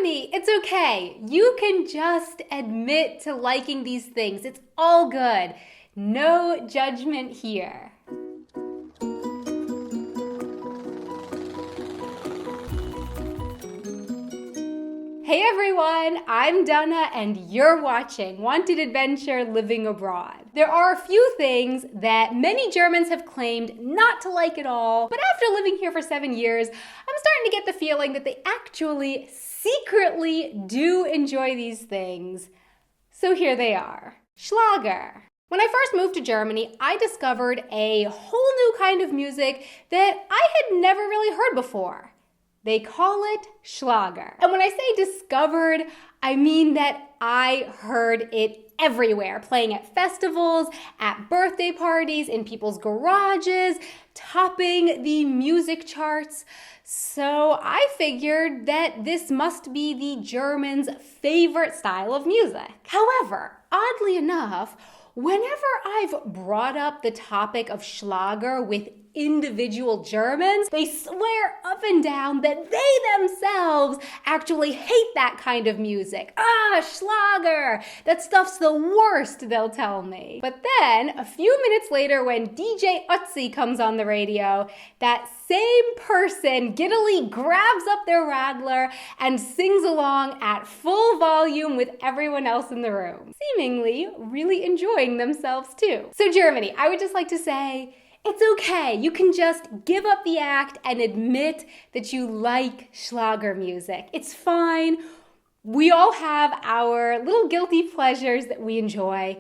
Germany, it's okay. You can just admit to liking these things. It's all good. No judgment here. Hey everyone, I'm Donna and you're watching Wanted Adventure Living Abroad. There are a few things that many Germans have claimed not to like at all, but after living here for 7 years, I'm starting to get the feeling that they actually secretly do enjoy these things. So here they are. Schlager. When I first moved to Germany, I discovered a whole new kind of music that I had never really heard before. They call it Schlager. And when I say discovered, I mean that I heard it everywhere, playing at festivals, at birthday parties, in people's garages, topping the music charts. So I figured that this must be the Germans' favorite style of music. However, oddly enough, whenever I've brought up the topic of Schlager with individual Germans, they swear up and down that they themselves actually hate that kind of music. Schlager! That stuff's the worst, they'll tell me. But then, a few minutes later when DJ Ötzi comes on the radio, that same person giddily grabs up their Radler and sings along at full volume with everyone else in the room, seemingly really enjoying themselves too. So Germany, I would just like to say, it's okay. You can just give up the act and admit that you like Schlager music. It's fine. We all have our little guilty pleasures that we enjoy,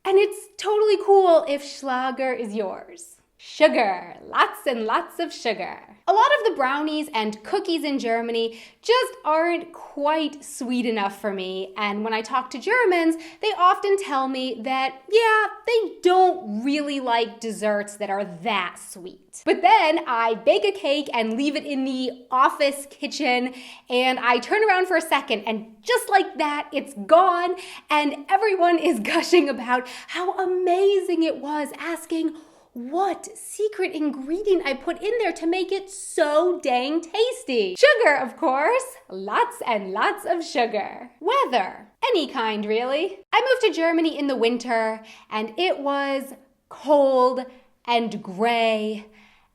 and it's totally cool if Schlager is yours. Sugar, lots and lots of sugar. A lot of the brownies and cookies in Germany just aren't quite sweet enough for me, and when I talk to Germans, they often tell me that, yeah, they don't really like desserts that are that sweet. But then I bake a cake and leave it in the office kitchen, and I turn around for a second, and just like that, it's gone, and everyone is gushing about how amazing it was, asking what secret ingredient I put in there to make it so dang tasty. Sugar, of course. Lots and lots of sugar. Weather. Any kind, really. I moved to Germany in the winter, and it was cold and gray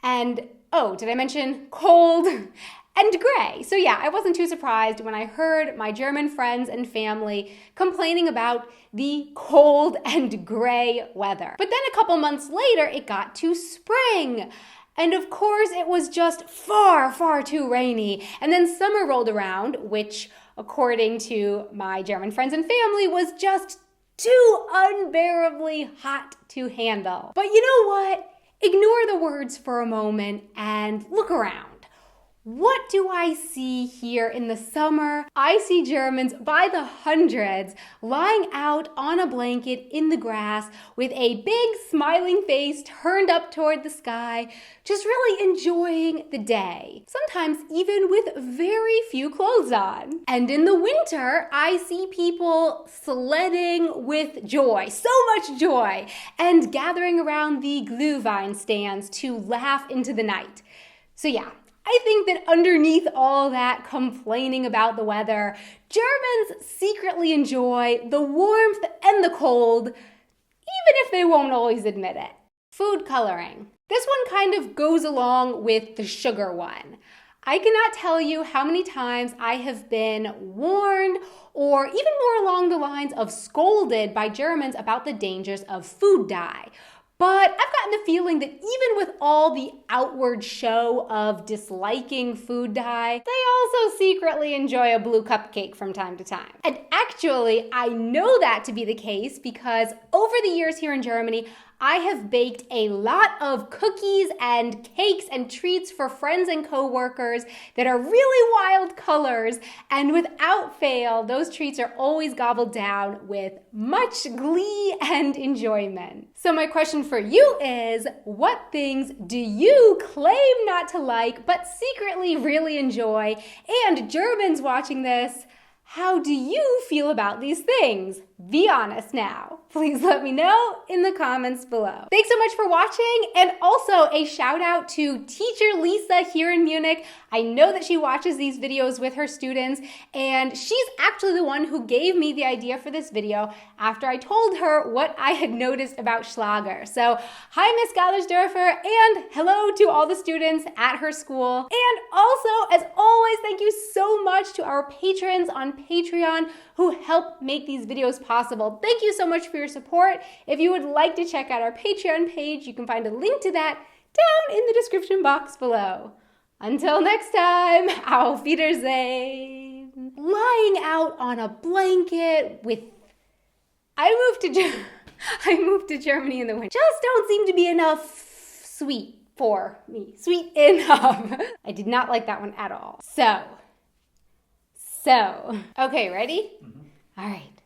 and, oh, did I mention cold and gray? So yeah, I wasn't too surprised when I heard my German friends and family complaining about the cold and gray weather. But then a couple months later, it got to spring. And of course, it was just far, far too rainy. And then summer rolled around, which, according to my German friends and family, was just too unbearably hot to handle. But you know what? Ignore the words for a moment and look around. What do I see here in the summer? I see Germans by the hundreds lying out on a blanket in the grass with a big smiling face turned up toward the sky, just really enjoying the day. Sometimes even with very few clothes on. And in the winter, I see people sledding with joy, so much joy, and gathering around the Glühwein stands to laugh into the night. So yeah, I think that underneath all that complaining about the weather, Germans secretly enjoy the warmth and the cold, even if they won't always admit it. Food coloring. This one kind of goes along with the sugar one. I cannot tell you how many times I have been warned or even more along the lines of scolded by Germans about the dangers of food dye. But I've gotten the feeling that even with all the outward show of disliking food dye, they also secretly enjoy a blue cupcake from time to time. And actually, I know that to be the case because over the years here in Germany, I have baked a lot of cookies and cakes and treats for friends and coworkers that are really wild colors, and without fail, those treats are always gobbled down with much glee and enjoyment. So my question for you is, what things do you claim not to like but secretly really enjoy? And Germans watching this, how do you feel about these things? Be honest now. Please let me know in the comments below. Thanks so much for watching, and also a shout out to teacher Lisa here in Munich. I know that she watches these videos with her students, and she's actually the one who gave me the idea for this video after I told her what I had noticed about Slugger. So hi Miss Gallersdorfer, and hello to all the students at her school. And also, as always, thank you so much to our patrons on Patreon who help make these videos possible. Thank you so much for your support. If you would like to check out our Patreon page, you can find a link to that down in the description box below. Until next time, auf Wiedersehen. Lying out on a blanket with... I moved to Germany in the winter. Just don't seem to be enough sweet for me. Sweet enough. I did not like that one at all. So, okay, ready? Mm-hmm. All right.